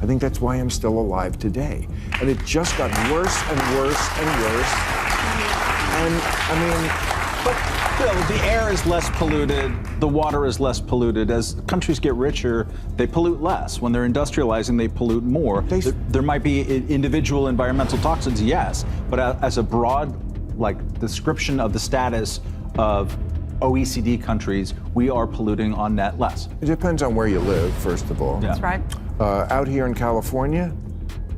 I think that's why I'm still alive today. And it just got worse and worse and worse. And I mean, but Bill, the air is less polluted, the water is less polluted. As countries get richer, they pollute less. When they're industrializing, they pollute more. There might be individual environmental toxins, yes, but as a broad description of the status of OECD countries, we are polluting on net less. It depends on where you live, first of all. Yeah. That's right. Out here in California,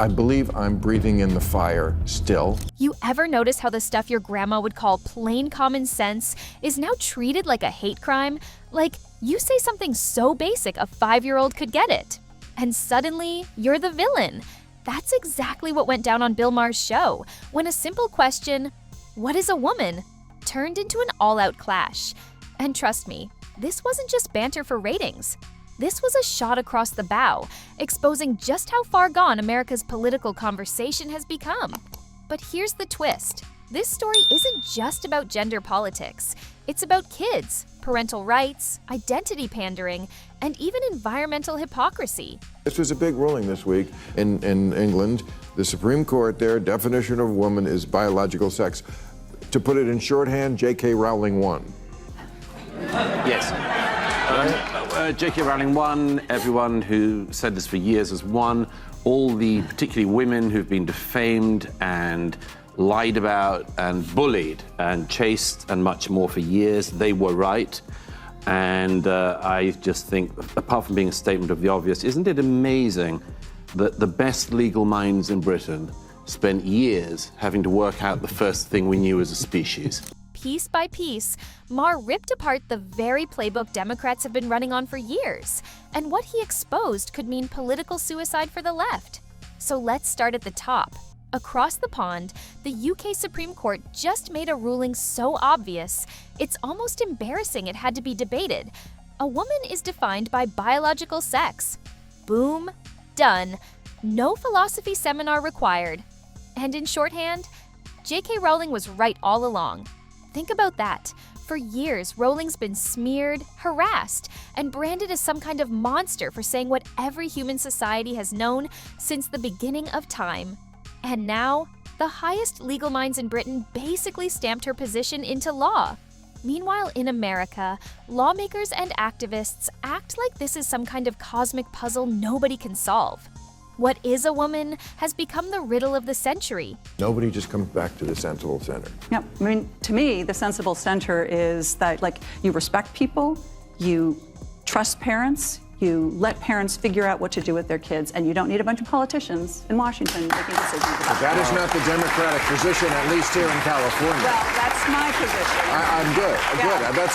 I believe I'm breathing in the fire still. You ever notice how the stuff your grandma would call plain common sense is now treated like a hate crime? Like, you say something so basic a 5-year-old could get it. And suddenly, you're the villain. That's exactly what went down on Bill Maher's show, when a simple question, "What is a woman?" turned into an all-out clash. And trust me, this wasn't just banter for ratings. This was a shot across the bow, exposing just how far gone America's political conversation has become. But here's the twist. This story isn't just about gender politics. It's about kids, parental rights, identity pandering, and even environmental hypocrisy. This was a big ruling this week in England. The Supreme Court, their definition of woman is biological sex. To put it in shorthand, J.K. Rowling won. Yes. J.K. Rowling won. Everyone who said this for years has won. All the, particularly women who've been defamed and lied about and bullied and chased and much more for years, they were right. And I just think, apart from being a statement of the obvious, isn't it amazing that the best legal minds in Britain spent years having to work out the first thing we knew as a species? Piece by piece, Maher ripped apart the very playbook Democrats have been running on for years, and what he exposed could mean political suicide for the left. So let's start at the top. Across the pond, the UK Supreme Court just made a ruling so obvious, it's almost embarrassing it had to be debated. A woman is defined by biological sex. Boom, done. No philosophy seminar required. And in shorthand, J.K. Rowling was right all along. Think about that. For years, Rowling's been smeared, harassed, and branded as some kind of monster for saying what every human society has known since the beginning of time. And now, the highest legal minds in Britain basically stamped her position into law. Meanwhile, in America, lawmakers and activists act like this is some kind of cosmic puzzle nobody can solve. What is a woman has become the riddle of the century. Nobody just comes back to the sensible center. Yeah, I mean, to me, the sensible center is that, you respect people, you trust parents, you let parents figure out what to do with their kids, and you don't need a bunch of politicians in Washington making decisions about But that is not the Democratic position, at least here in California. Well, that's my position. I'm good. Yeah. Good.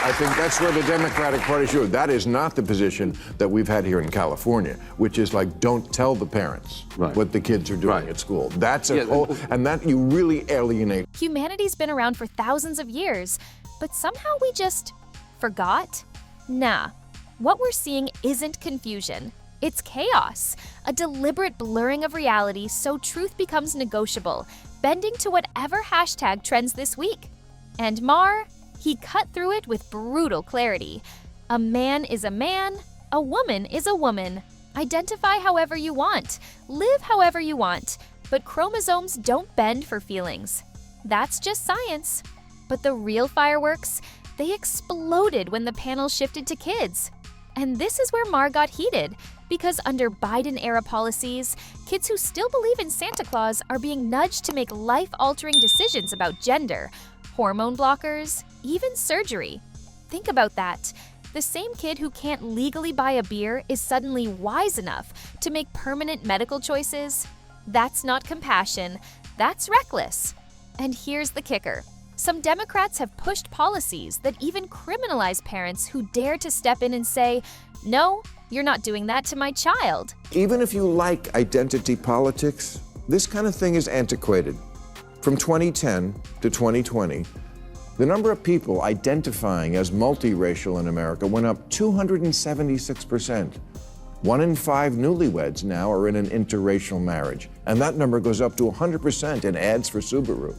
I think that's where the Democratic Party should. That is not the position that we've had here in California, which is don't tell the parents what the kids are doing at school. That's and that you really alienate. Humanity's been around for thousands of years, but somehow we just forgot? Nah. What we're seeing isn't confusion. It's chaos, a deliberate blurring of reality so truth becomes negotiable, bending to whatever hashtag trends this week. And Maher, he cut through it with brutal clarity. A man is a man, a woman is a woman. Identify however you want, live however you want, but chromosomes don't bend for feelings. That's just science. But the real fireworks, they exploded when the panel shifted to kids. And this is where Maher got heated, because under Biden-era policies, kids who still believe in Santa Claus are being nudged to make life-altering decisions about gender, hormone blockers, even surgery. Think about that. The same kid who can't legally buy a beer is suddenly wise enough to make permanent medical choices. That's not compassion, that's reckless. And here's the kicker. Some Democrats have pushed policies that even criminalize parents who dare to step in and say, "No, you're not doing that to my child." Even if you like identity politics, this kind of thing is antiquated. From 2010 to 2020, the number of people identifying as multiracial in America went up 276%. 1 in 5 newlyweds now are in an interracial marriage, and that number goes up to 100% in ads for Subaru.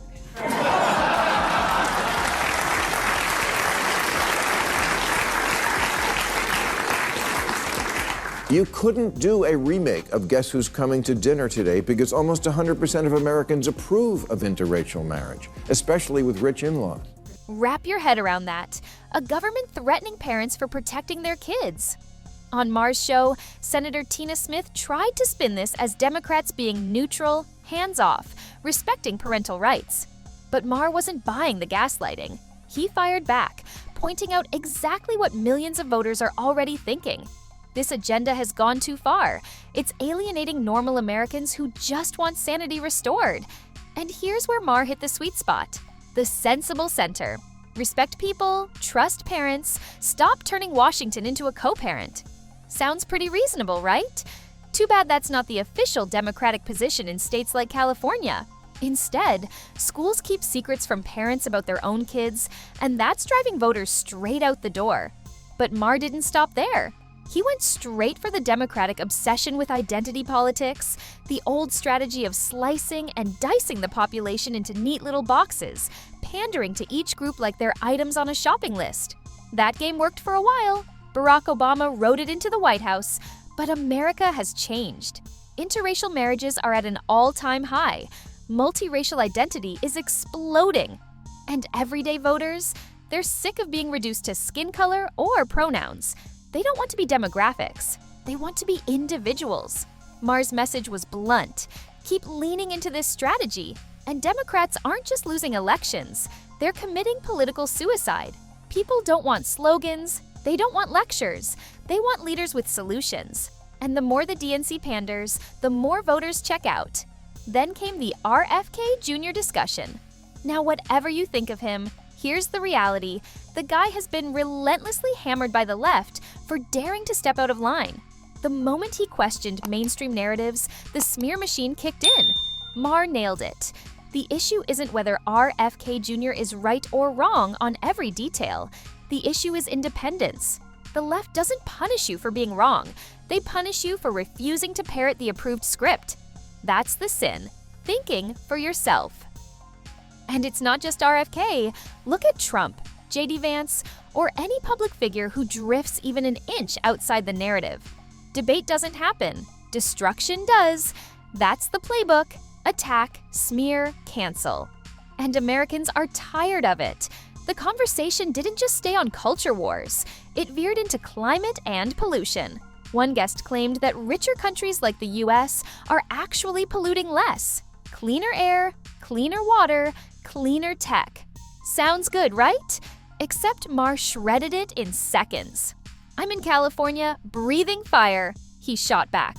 You couldn't do a remake of Guess Who's Coming to Dinner today because almost 100% of Americans approve of interracial marriage, especially with rich in-laws. Wrap your head around that. A government threatening parents for protecting their kids. On Maher's show, Senator Tina Smith tried to spin this as Democrats being neutral, hands-off, respecting parental rights. But Maher wasn't buying the gaslighting. He fired back, pointing out exactly what millions of voters are already thinking. This agenda has gone too far. It's alienating normal Americans who just want sanity restored. And here's where Maher hit the sweet spot. The sensible center. Respect people, trust parents, stop turning Washington into a co-parent. Sounds pretty reasonable, right? Too bad that's not the official Democratic position in states like California. Instead, schools keep secrets from parents about their own kids, and that's driving voters straight out the door. But Maher didn't stop there. He went straight for the Democratic obsession with identity politics, the old strategy of slicing and dicing the population into neat little boxes, pandering to each group like they're items on a shopping list. That game worked for a while. Barack Obama rode it into the White House, but America has changed. Interracial marriages are at an all-time high. Multiracial identity is exploding. And everyday voters, they're sick of being reduced to skin color or pronouns. They don't want to be demographics. They want to be individuals. Maher's message was blunt. Keep leaning into this strategy. And Democrats aren't just losing elections. They're committing political suicide. People don't want slogans. They don't want lectures. They want leaders with solutions. And the more the DNC panders, the more voters check out. Then came the RFK Jr. discussion. Now, whatever you think of him, here's the reality. The guy has been relentlessly hammered by the left for daring to step out of line. The moment he questioned mainstream narratives, the smear machine kicked in. Maher nailed it. The issue isn't whether RFK Jr. is right or wrong on every detail. The issue is independence. The left doesn't punish you for being wrong. They punish you for refusing to parrot the approved script. That's the sin. Thinking for yourself. And it's not just RFK. Look at Trump, J.D. Vance, or any public figure who drifts even an inch outside the narrative. Debate doesn't happen. Destruction does. That's the playbook. Attack, smear, cancel. And Americans are tired of it. The conversation didn't just stay on culture wars. It veered into climate and pollution. One guest claimed that richer countries like the US are actually polluting less. Cleaner air, cleaner water, cleaner tech. Sounds good, right? Except Maher shredded it in seconds. I'm in California, breathing fire, he shot back.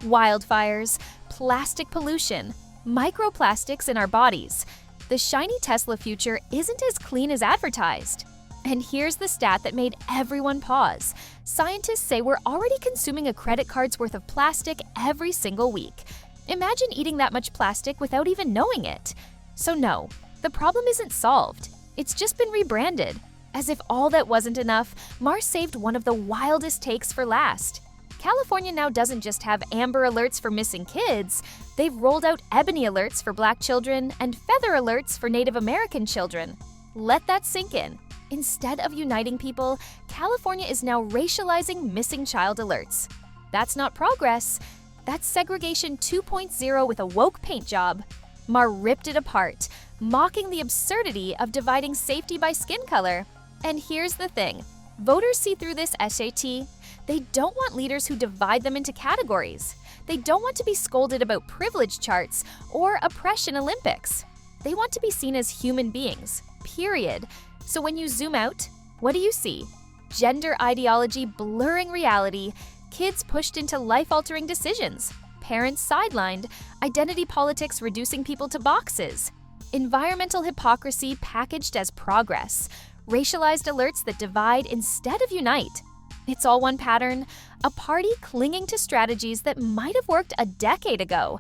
Wildfires, plastic pollution, microplastics in our bodies. The shiny Tesla future isn't as clean as advertised. And here's the stat that made everyone pause. Scientists say we're already consuming a credit card's worth of plastic every single week. Imagine eating that much plastic without even knowing it. So no, the problem isn't solved. It's just been rebranded. As if all that wasn't enough, Maher saved one of the wildest takes for last. California now doesn't just have amber alerts for missing kids, they've rolled out ebony alerts for Black children and feather alerts for Native American children. Let that sink in. Instead of uniting people, California is now racializing missing child alerts. That's not progress. That's segregation 2.0 with a woke paint job. Maher ripped it apart, mocking the absurdity of dividing safety by skin color. And here's the thing. Voters see through this SAT. They don't want leaders who divide them into categories. They don't want to be scolded about privilege charts or oppression Olympics. They want to be seen as human beings, period. So when you zoom out, what do you see? Gender ideology blurring reality, kids pushed into life-altering decisions, parents sidelined, identity politics reducing people to boxes, environmental hypocrisy packaged as progress, racialized alerts that divide instead of unite. It's all one pattern, a party clinging to strategies that might have worked a decade ago.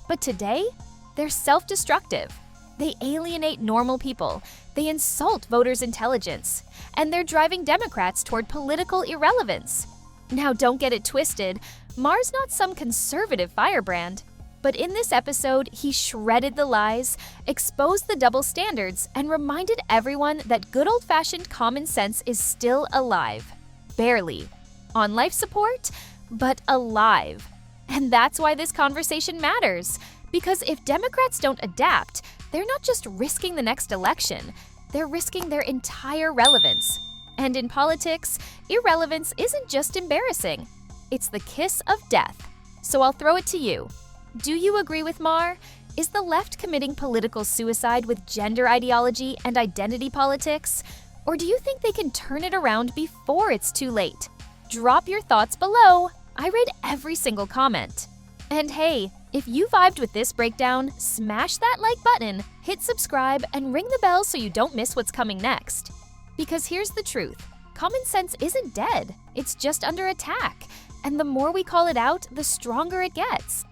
But today, they're self-destructive. They alienate normal people, they insult voters' intelligence, and they're driving Democrats toward political irrelevance. Now don't get it twisted, Maher's not some conservative firebrand. But in this episode, he shredded the lies, exposed the double standards, and reminded everyone that good old-fashioned common sense is still alive. Barely. On life support, but alive. And that's why this conversation matters. Because if Democrats don't adapt, they're not just risking the next election, they're risking their entire relevance. And in politics, irrelevance isn't just embarrassing, it's the kiss of death. So I'll throw it to you. Do you agree with Maher? Is the left committing political suicide with gender ideology and identity politics? Or do you think they can turn it around before it's too late? Drop your thoughts below. I read every single comment. And hey, if you vibed with this breakdown, smash that like button, hit subscribe, and ring the bell so you don't miss what's coming next. Because here's the truth. Common sense isn't dead, it's just under attack. And the more we call it out, the stronger it gets.